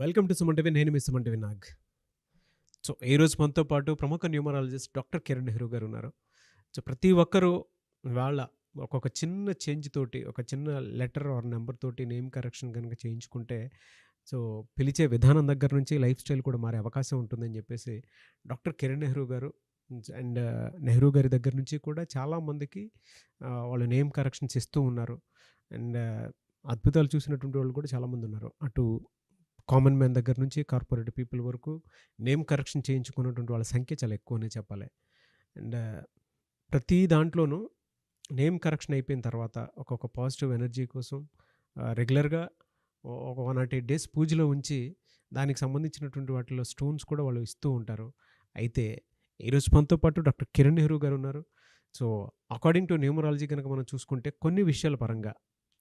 Welcome to Suman TV. నేను మీ Suman TV Nag. So ఈరోజు మనతో పాటు ప్రముఖ న్యూమరాలజిస్ట్ డాక్టర్ కిరణ్ నెహ్రూ గారు ఉన్నారు. సో ప్రతి ఒక్కరూ వాళ్ళ ఒక్కొక్క చిన్న చేంజ్ తోటి, ఒక చిన్న లెటర్ ఆర్ నెంబర్ తోటి నేమ్ కరెక్షన్ కనుక చేయించుకుంటే సో పిలిచే విధానం దగ్గర నుంచి లైఫ్ స్టైల్ కూడా మారే అవకాశం ఉంటుందని చెప్పేసి డాక్టర్ కిరణ్ నెహ్రూ గారు అండ్ నెహ్రూ గారి దగ్గర నుంచి కూడా చాలామందికి వాళ్ళు నేమ్ కరెక్షన్స్ ఇస్తూ ఉన్నారు. అండ్ అద్భుతాలు చూసినటువంటి వాళ్ళు కూడా చాలామంది ఉన్నారు. అటు కామన్ మ్యాన్ దగ్గర నుంచి కార్పొరేట్ పీపుల్ వరకు నేమ్ కరెక్షన్ చేయించుకున్నటువంటి వాళ్ళ సంఖ్య చాలా ఎక్కువనే చెప్పాలి. అండ్ ప్రతి దాంట్లోనూ నేమ్ కరెక్షన్ అయిపోయిన తర్వాత ఒక్కొక్క పాజిటివ్ ఎనర్జీ కోసం రెగ్యులర్గా ఒక 108 డేస్ పూజలో ఉంచి దానికి సంబంధించినటువంటి వాటిలో స్టోన్స్ కూడా వాళ్ళు ఇస్తూ ఉంటారు. అయితే ఈరోజు మనతో పాటు డాక్టర్ కిరణ్ నెహ్రూ గారు ఉన్నారు. సో అకార్డింగ్ టు న్యూమరాలజీ కనుక మనం చూసుకుంటే కొన్ని విషయాల పరంగా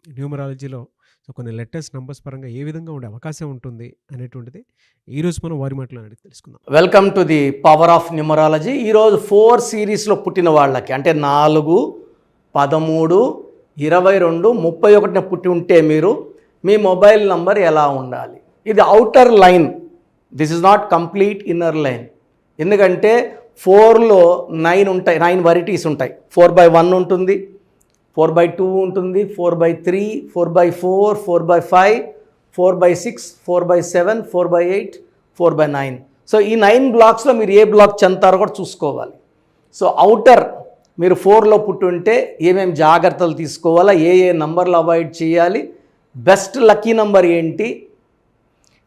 న్యూమరాలజీలో సో కొన్ని లెటర్స్ నంబర్స్ పరంగా ఏ విధంగా ఉండే అవకాశం ఉంటుంది అనేటువంటిది ఈరోజు మనం వారి మాటలో అడిగి తెలుసుకుందాం. Welcome to the power of numerology. ఈరోజు 4 సిరీస్లో పుట్టిన వాళ్ళకి అంటే 4, 13, 22, 31 పుట్టి ఉంటే మీరు మీ మొబైల్ నంబర్ ఎలా ఉండాలి? ఇది outer line, this is not complete inner line. ఎందుకంటే 4లో 9 ఉంటాయి, 9 వెరైటీస్ ఉంటాయి. 4/1 ఉంటుంది, 4/2 ఉంటుంది, 4/3, 4/4, 4/5, 4/6, 4/7, 4/8, 4/9. సో ఈ 9 బ్లాక్స్లో మీరు ఏ బ్లాక్ చెందుతారో కూడా చూసుకోవాలి. సో అవుటర్ మీరు 4లో పుట్టుంటే ఏమేమి జాగ్రత్తలు తీసుకోవాలా, ఏ నంబర్లు అవాయిడ్ చేయాలి, బెస్ట్ లక్కీ నంబర్ ఏంటి,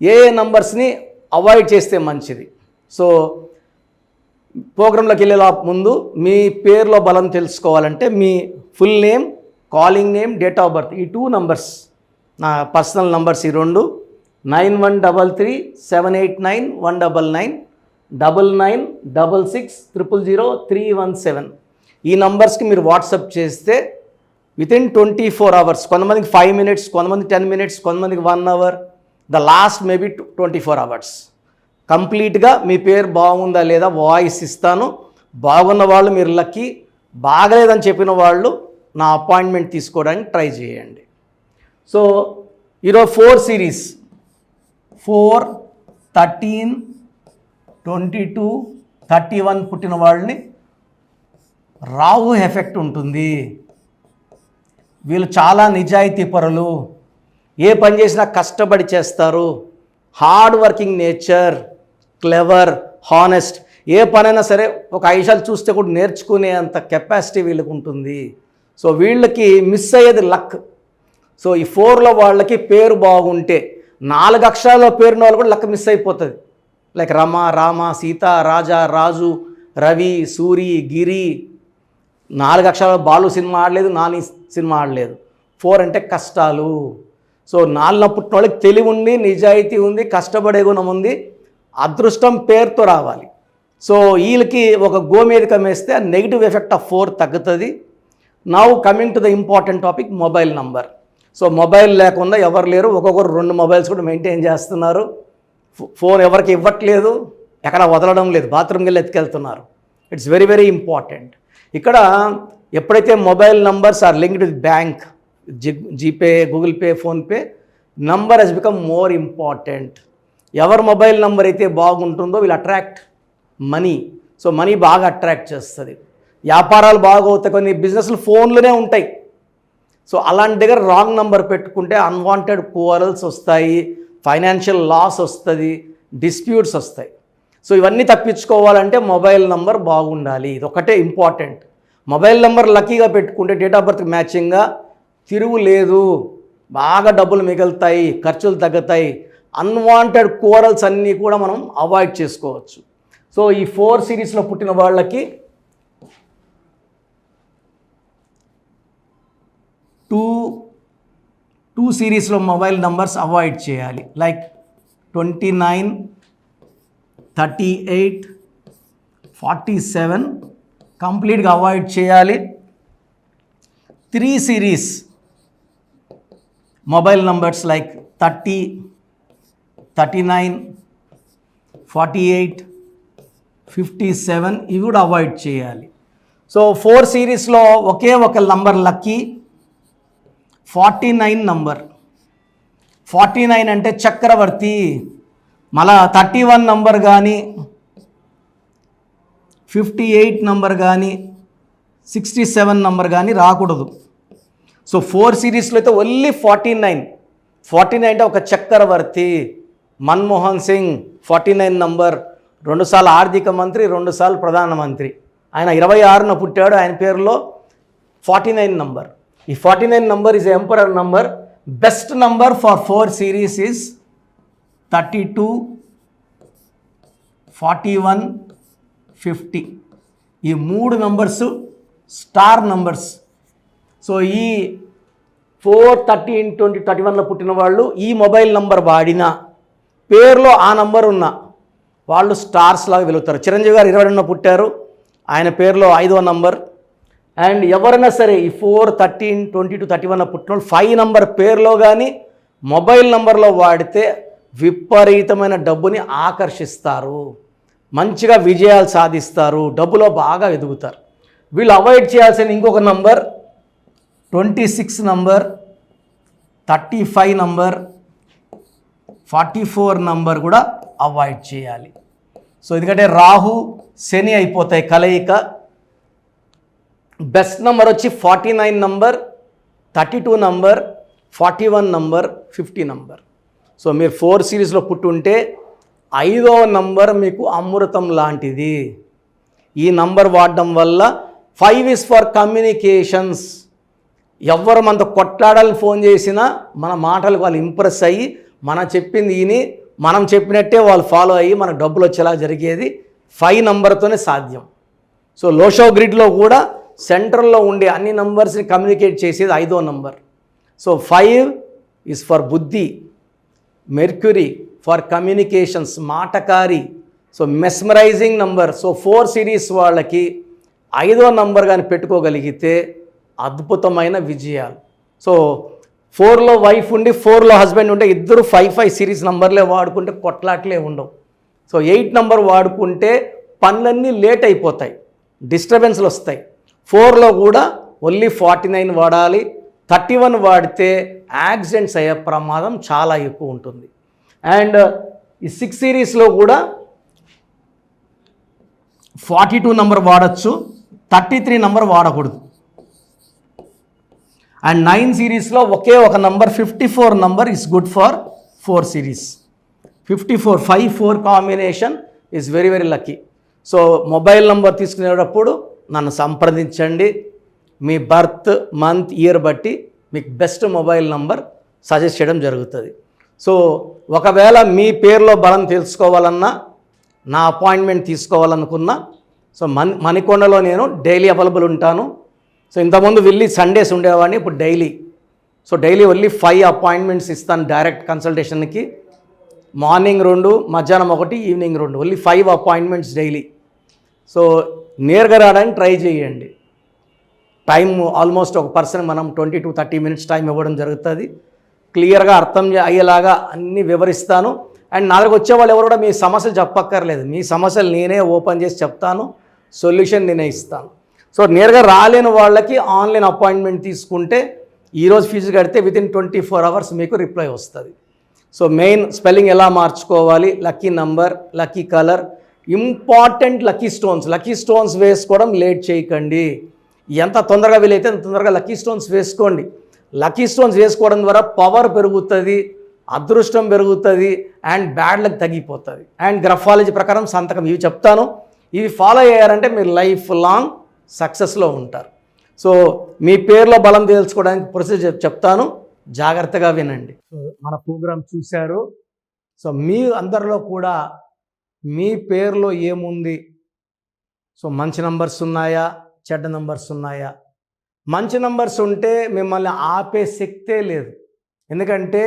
ఏ నంబర్స్ని అవాయిడ్ చేస్తే మంచిది. సో ప్రోగ్రాంలోకి వెళ్ళే ముందు మీ పేరులో బలం తెలుసుకోవాలంటే మీ full name, calling name, date of birth, ఈ 2 నంబర్స్ నా పర్సనల్ నంబర్స్. ఈ 2 9133 789 199 99 66 000 317. ఈ నంబర్స్కి మీరు వాట్సాప్ చేస్తే వితిన్ 24 అవర్స్, కొంతమందికి 5 మినిట్స్, కొంతమంది 10 మినిట్స్, కొంతమందికి 1 hour, the last maybe 24 hours కంప్లీట్గా మీ పేరు బాగుందా లేదా వాయిస్ ఇస్తాను. బాగున్న వాళ్ళు మీరు లక్కీ, బాగలేదని చెప్పిన వాళ్ళు నా అపాయింట్మెంట్ తీసుకోవడానికి ట్రై చేయండి. సో ఈరోజు 4 సిరీస్ 4, 13, 22, 31 పుట్టిన వాళ్ళని రాహు ఎఫెక్ట్ ఉంటుంది. వీళ్ళు చాలా నిజాయితీ పరులు, ఏ పని చేసినా కష్టపడి చేస్తారు, hard working nature, clever, honest. ఏ పనైనా సరే ఒక 5 నిమిషాలు చూస్తే కూడా నేర్చుకునే అంత కెపాసిటీ వీళ్ళకి ఉంటుంది. సో వీళ్ళకి మిస్ అయ్యేది లక్. సో ఈ 4లో వాళ్ళకి పేరు బాగుంటే 4 అక్షరాల పేరున్న వాళ్ళు కూడా లక్ మిస్ అయిపోతుంది. లైక్ రమ, రామ, సీత, రాజా, రాజు, రవి, సూరి, గిరి. 4 అక్షరాల బాలు సినిమా ఆడలేదు, నాని సినిమా ఆడలేదు. 4 అంటే కష్టాలు. సో 4లో పుట్టిన వాళ్ళకి తెలివి ఉంది, నిజాయితీ ఉంది, కష్టపడే గుణం ఉంది, అదృష్టం పేరుతో రావాలి. సో వీళ్ళకి ఒక గోమేధికం వేస్తే ఆ నెగిటివ్ ఎఫెక్ట్ ఆఫ్ 4 తగ్గుతుంది. Now coming to the important topic, mobile number. So mobile లేకుండా ఎవరు లేరు, ఒక్కొక్కరు 2 మొబైల్స్ కూడా మెయింటైన్ చేస్తున్నారు. ఫోన్ ఎవరికి ఇవ్వట్లేదు, ఎక్కడ వదలడం లేదు, బాత్రూమ్కి వెళ్ళి ఎత్తుకెళ్తున్నారు. It's very very important. ఇక్కడ ఎప్పుడైతే mobile numbers are linked with bank, GPay, Google Pay, PhonePe, number has become more important. ఎవరి మొబైల్ నంబర్ అయితే బాగుంటుందో వీళ్ళు అట్రాక్ట్ మనీ. సో మనీ బాగా అట్రాక్ట్ చేస్తుంది, వ్యాపారాలు బాగా అవుతాయి. కొన్ని బిజినెస్లు ఫోన్లోనే ఉంటాయి. సో అలాంటి దగ్గర రాంగ్ నంబర్ పెట్టుకుంటే అన్వాంటెడ్ కోరల్స్ వస్తాయి, ఫైనాన్షియల్ లాస్ వస్తుంది, డిస్ప్యూట్స్ వస్తాయి. సో ఇవన్నీ తప్పించుకోవాలంటే మొబైల్ నంబర్ బాగుండాలి. ఇది ఒకటే ఇంపార్టెంట్. మొబైల్ నెంబర్ లక్కీగా పెట్టుకుంటే డేట్ ఆఫ్ బర్త్ మ్యాచింగ్గా తిరుగు లేదు, బాగా డబ్బులు మిగులుతాయి, ఖర్చులు తగ్గుతాయి, అన్వాంటెడ్ కోరల్స్ అన్నీ కూడా మనం అవాయిడ్ చేసుకోవచ్చు. సో ఈ 4 సిరీస్లో పుట్టిన వాళ్ళకి 2 సిరీస్లో మొబైల్ నంబర్స్ అవాయిడ్ చేయాలి. లైక్ 29, 38, 47 కంప్లీట్గా అవాయిడ్ చేయాలి. 3 సిరీస్ మొబైల్ నంబర్స్ లైక్ 30, 39, 48, 57 ఇవి కూడా అవాయిడ్ చేయాలి. సో 4 సిరీస్లో ఒకే ఒక నంబర్ లక్కీ, 49 నంబర్. 49 అంటే చక్రవర్తి, మళ్ళా 31 నంబర్ కానీ 58 నంబర్ కానీ 67 నంబర్ కానీ రాకూడదు. సో 4 సిరీస్లో అయితే ఓన్లీ 49 అంటే ఒక చక్రవర్తి మన్మోహన్ సింగ్ 49 నంబర్, 2 సార్లు ఆర్థిక మంత్రి, 2 సార్లు ప్రధానమంత్రి. ఆయన 26న పుట్టాడు. ఆయన పేరులో 49 నంబర్. ఈ 49 number is emperor number. Best number for 4 series is 32, 41, 50. ఈ 3 నంబర్స్ స్టార్ నంబర్స్. సో ఈ 4, 13, 20, 31లో పుట్టిన వాళ్ళు ఈ మొబైల్ నంబర్ వాడినా పేరులో ఆ నంబర్ ఉన్న వాళ్ళు స్టార్స్ లాగా వెలుగుతారు. చిరంజీవి గారు 22న పుట్టారు. ఆయన పేరులో 5వ నంబర్. అండ్ ఎవరైనా సరే ఈ 4, 13, 22, 31 పుట్టిన వాళ్ళు 5 నంబర్ పేరులో కానీ మొబైల్ నంబర్లో వాడితే విపరీతమైన డబ్బుని ఆకర్షిస్తారు, మంచిగా విజయాలు సాధిస్తారు, డబ్బులో బాగా ఎదుగుతారు. వీళ్ళు అవాయిడ్ చేయాల్సిన ఇంకొక నంబర్ 26 నంబర్, 35 నంబర్, 44 నంబర్ కూడా అవాయిడ్ చేయాలి. సో ఎందుకంటే రాహు శని అయిపోతాయి కలయిక. బెస్ట్ నంబర్ వచ్చి 49 number, 32 number, 41 number, 50 number. So మీరు 4 సిరీస్లో పుట్టుంటే 5వ నంబర్ మీకు అమృతం లాంటిది. ఈ నంబర్ వాడడం వల్ల 5 ఈజ్ ఫర్ కమ్యూనికేషన్స్. ఎవరు మనతో కొట్లాడాలని ఫోన్ చేసినా మన మాటలకు వాళ్ళు ఇంప్రెస్ అయ్యి మనం చెప్పింది విని మనం చెప్పినట్టే వాళ్ళు ఫాలో అయ్యి మనకు డబ్బులు వచ్చేలా జరిగేది 5 నంబర్తోనే సాధ్యం. సో లోషో గ్రిడ్లో కూడా సెంటర్లో ఉండే అన్ని నంబర్స్ని కమ్యూనికేట్ చేసేది 5వ నంబర్. సో 5 ఈజ్ ఫర్ బుద్ధి, మెర్క్యూరీ ఫర్ కమ్యూనికేషన్స్, మాటకారి, so mesmerising number. So 4 series వాళ్ళకి 5వ నంబర్ కానీ పెట్టుకోగలిగితే అద్భుతమైన విజయాలు. సో 4లో వైఫ్ ఉండి 4లో హస్బెండ్ ఉంటే ఇద్దరు 5 సిరీస్ నంబర్లే వాడుకుంటే కొట్లాట్లే ఉండవు. సో 8 నంబర్ వాడుకుంటే పనులన్నీ లేట్ అయిపోతాయి, డిస్టర్బెన్స్లు వస్తాయి. 4లో కూడా ఓన్లీ 49 వాడాలి. 31 వాడితే యాక్సిడెంట్స్ అయ్యే ప్రమాదం చాలా ఎక్కువ ఉంటుంది. అండ్ ఈ 6 సిరీస్లో కూడా 42 నంబర్ వాడచ్చు, 33 నంబర్ వాడకూడదు. అండ్ 9 సిరీస్లో ఒకే ఒక number 54 number is good for 4 series. 54, 5, 4 combination is very very lucky. So mobile number తీసుకునేటప్పుడు నన్ను సంప్రదించండి. మీ బర్త్, మంత్, ఇయర్ బట్టి మీకు బెస్ట్ మొబైల్ నంబర్ సజెస్ట్ చేయడం జరుగుతుంది. సో ఒకవేళ మీ పేరులో బలం తెలుసుకోవాలన్నా, నా అపాయింట్మెంట్ తీసుకోవాలనుకున్నా, సో మణికొండలో నేను డైలీ అవైలబుల్ ఉంటాను. సో ఇంతకుముందు వెళ్ళి సండేస్ ఉండేవాడిని, ఇప్పుడు daily. So daily only 5 appointments ఇస్తాను డైరెక్ట్ కన్సల్టేషన్కి. మార్నింగ్ 2, మధ్యాహ్నం 1, evening 2, only 5 appointments daily. So నేరుగా రావడానికి ట్రై చేయండి. టైం ఆల్మోస్ట్ ఒక పర్సన్ మనం 20 to 30 minutes టైం ఇవ్వడం జరుగుతుంది. క్లియర్గా అర్థం అయ్యేలాగా అన్నీ వివరిస్తాను. అండ్ నా దగ్గరకు వచ్చే వాళ్ళు ఎవరు కూడా మీ సమస్యలు చెప్పక్కర్లేదు. మీ సమస్యలు నేనే ఓపెన్ చేసి చెప్తాను, సొల్యూషన్ నేనే ఇస్తాను. సో నేరుగా రాలేని వాళ్ళకి ఆన్లైన్ అపాయింట్మెంట్ తీసుకుంటే ఈరోజు ఫీజు కడితే వితిన్ 24 hours మీకు రిప్లై వస్తుంది. సో మెయిన్ స్పెల్లింగ్ ఎలా మార్చుకోవాలి, lucky number, lucky colour, important lucky stones వేసుకోవడం లేట్ చేయకండి. ఎంత తొందరగా వీలైతే అంత తొందరగా లక్కీ స్టోన్స్ వేసుకోండి. లక్కీ స్టోన్స్ వేసుకోవడం ద్వారా పవర్ పెరుగుతుంది, అదృష్టం పెరుగుతుంది, అండ్ బ్యాడ్ లక్ తగ్గిపోతుంది. అండ్ గ్రఫాలజీ ప్రకారం సంతకం ఇవి చెప్తాను. ఇవి ఫాలో అయ్యారంటే మీరు లైఫ్ లాంగ్ సక్సెస్లో ఉంటారు. సో మీ పేరులో బలం తెలుసుకోవడానికి ప్రొసీజర్ చెప్తాను, జాగ్రత్తగా వినండి. సో మన ప్రోగ్రామ్ చూశారు. సో మీ అందరిలో కూడా మీ పేరులో ఏముంది, సో మంచి నంబర్స్ ఉన్నాయా, చెడ్డ నంబర్స్ ఉన్నాయా? మంచి నంబర్స్ ఉంటే మిమ్మల్ని ఆపే శక్తే లేదు. ఎందుకంటే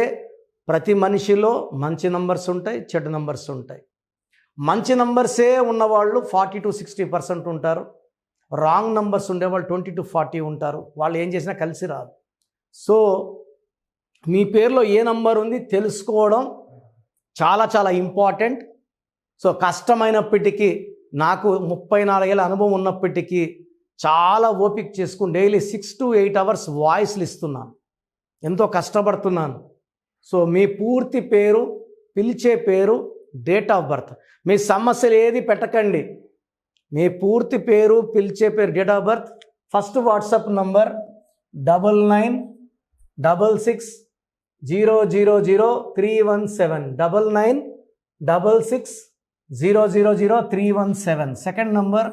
ప్రతి మనిషిలో మంచి నంబర్స్ ఉంటాయి, చెడ్డ నంబర్స్ ఉంటాయి. మంచి నంబర్సే ఉన్నవాళ్ళు 40 to 60% ఉంటారు. రాంగ్ నంబర్స్ ఉండేవాళ్ళు 20 to 40 ఉంటారు. వాళ్ళు ఏం చేసినా కలిసి రాదు. సో మీ పేరులో ఏ నంబర్ ఉంది తెలుసుకోవడం చాలా చాలా ఇంపార్టెంట్. సో కష్టమైనప్పటికీ, నాకు 34 ఏళ్ళ అనుభవం ఉన్నప్పటికీ చాలా ఓపిక చేసుకుని డైలీ 6 to 8 hours వాయిస్లు ఇస్తున్నాను, ఎంతో కష్టపడుతున్నాను. సో మీ పూర్తి పేరు, పిలిచే పేరు, డేట్ ఆఫ్ బర్త్. మీ సమస్యలు ఏది పెట్టకండి, మీ పూర్తి పేరు, పిలిచే పేరు, date of birth. First WhatsApp number 9966000317 9966000317. Second number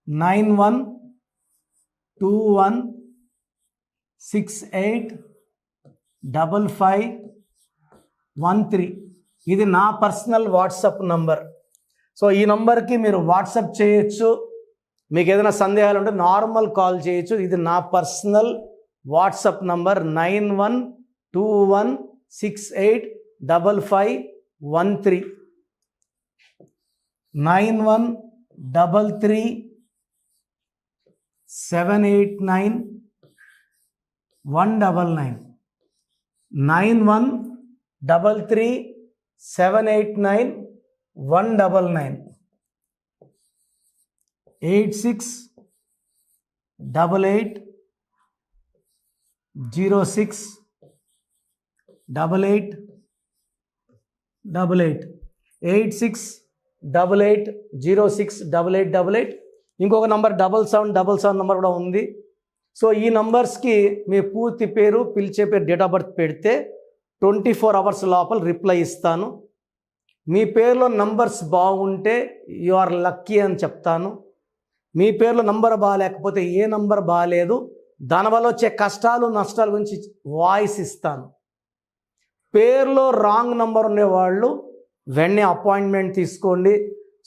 9121685513. ఇది నా పర్సనల్ వాట్సాప్ నంబర్. సో ఈ నంబర్కి మీరు వాట్సాప్ చేయొచ్చు. మీకు ఏదైనా సందేహాలు ఉంటే నార్మల్ కాల్ చేయొచ్చు. ఇది నా పర్సనల్ వాట్సాప్ నంబర్ 9121685513 9133789199 9133789199 8688068888 8688068888. ఇంకొక నంబర్ 7777 నంబర్ కూడా ఉంది. సో ఈ నంబర్స్కి మీ పూర్తి పేరు, పిలిచే పేరు, డేట్ ఆఫ్ బర్త్ పెడితే 24 అవర్స్ లోపల రిప్లై ఇస్తాను. మీ పేరులో నంబర్స్ బాగుంటే యు ఆర్ లక్కీ అని చెప్తాను. మీ పేరులో నంబర్ బాగాలేకపోతే ఏ నంబర్ బాగాలేదు, దానివల్ల వచ్చే కష్టాలు నష్టాల గురించి వాయిస్ ఇస్తాను. పేరులో రాంగ్ నంబర్ ఉండేవాళ్ళు వెంటనే అపాయింట్మెంట్ తీసుకోండి.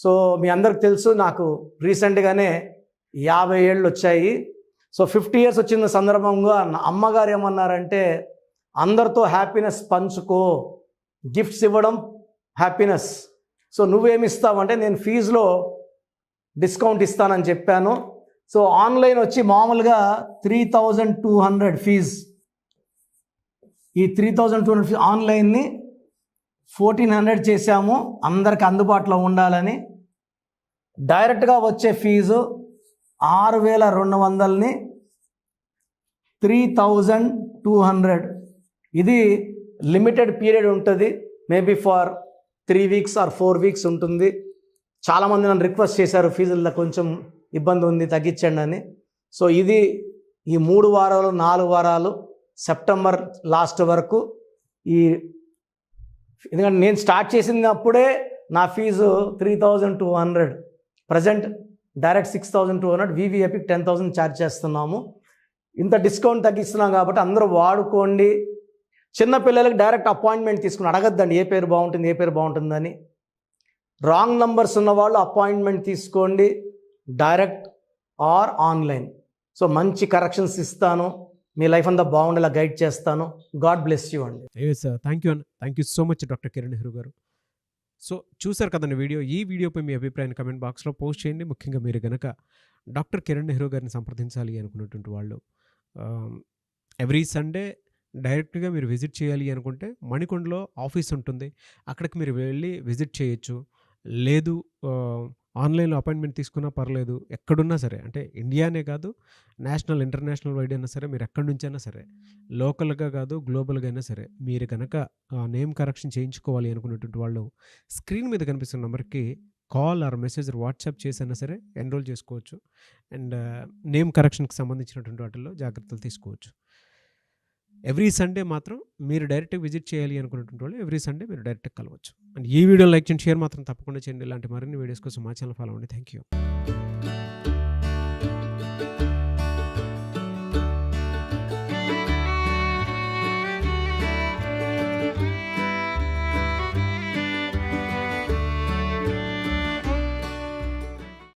సో మీ అందరికి తెలుసు, నాకు రీసెంట్గానే 50 ఏళ్ళు వచ్చాయి. సో 50 ఇయర్స్ వచ్చిన సందర్భంగా నా అమ్మగారు ఏమన్నారంటే, అందరితో హ్యాపీనెస్ పంచుకో, గిఫ్ట్స్ ఇవ్వడం హ్యాపీనెస్. సో నువ్వేమిస్తావంటే, నేను ఫీజులో డిస్కౌంట్ ఇస్తానని చెప్పాను. సో ఆన్లైన్ వచ్చి మామూలుగా 3200 ఫీజ్. ఈ 3200 ఫీజ్ ఆన్లైన్ని 1400 చేశాము, అందరికి అందుబాటులో ఉండాలని. డైరెక్ట్గా వచ్చే ఫీజు 6200ని 3200. ఇది లిమిటెడ్ పీరియడ్ ఉంటుంది, maybe for 3 weeks or 4 weeks ఉంటుంది. చాలామంది నన్ను రిక్వెస్ట్ చేశారు, ఫీజుల్లో కొంచెం ఇబ్బంది ఉంది తగ్గించండి అని. సో ఇది ఈ 3 వారాలు 4 వారాలు సెప్టెంబర్ లాస్ట్ వరకు. ఎందుకంటే నేను స్టార్ట్ చేసినప్పుడే నా fees 3200, present direct 6200, VVIP 10,000 charge చేస్తున్నాము. ఇంత డిస్కౌంట్ తగ్గిస్తున్నాం కాబట్టి అందరూ వాడుకోండి. చిన్నపిల్లలకి డైరెక్ట్ అపాయింట్మెంట్ తీసుకుని అడగద్దండి ఏ పేరు బాగుంటుంది, ఏ పేరు బాగుంటుందని. రాంగ్ నంబర్స్ ఉన్నవాళ్ళు అపాయింట్మెంట్ తీసుకోండి, డైరెక్ట్ ఆర్ ఆన్లైన్. సో మంచి కరెక్షన్స్ ఇస్తాను, మీ లైఫ్ అంతా బాగుండేలా గైడ్ చేస్తాను. గాడ్ బ్లెస్ యూ అండి. థ్యాంక్ యూ అన్న, thank you so much doctor Kiran Nehru గారు. సో చూసారు కదండి వీడియో. ఈ వీడియోపై మీ అభిప్రాయాన్ని కమెంట్ బాక్స్లో పోస్ట్ చేయండి. ముఖ్యంగా మీరు కనుక డాక్టర్ కిరణ్ నెహ్రూ గారిని సంప్రదించాలి అనుకున్నటువంటి వాళ్ళు ఎవ్రీ సండే డైరెక్ట్గా మీరు విజిట్ చేయాలి అనుకుంటే మణికొండలో ఆఫీస్ ఉంటుంది, అక్కడికి మీరు వెళ్ళి విజిట్ చేయొచ్చు. లేదు ఆన్లైన్లో అపాయింట్మెంట్ తీసుకున్నా పర్లేదు, ఎక్కడున్నా సరే, అంటే ఇండియానే కాదు, నేషనల్ ఇంటర్నేషనల్ వైడ్ అయినా సరే, మీరు ఎక్కడి నుంచైనా సరే, లోకల్గా కాదు గ్లోబల్గా అయినా సరే, మీరు కనుక నేమ్ కరెక్షన్ చేయించుకోవాలి అనుకున్నటువంటి వాళ్ళు స్క్రీన్ మీద కనిపిస్తున్న నెంబర్కి కాల్ ఆర్ మెసేజ్ వాట్సాప్ చేసైనా సరే ఎన్రోల్ చేసుకోవచ్చు. అండ్ నేమ్ కరెక్షన్కి సంబంధించినటువంటి వాటిల్లో జాగ్రత్తలు తీసుకోవచ్చు. ఎవ్రీ సండే మాత్రం మీరు డైరెక్ట్గా విజిట్ చేయాలి అనుకున్నటువంటి వాళ్ళు ఎవ్రీ సండే మీరు డైరెక్ట్గా కలవచ్చు. అండ్ ఈ వీడియో లైక్ చేయండి, షేర్ మాత్రం తప్పకుండా చేయండి. ఇలాంటి మరిన్ని వీడియోస్ కోసం మా ఛానల్ ఫాలో అవ్వండి. Thank you.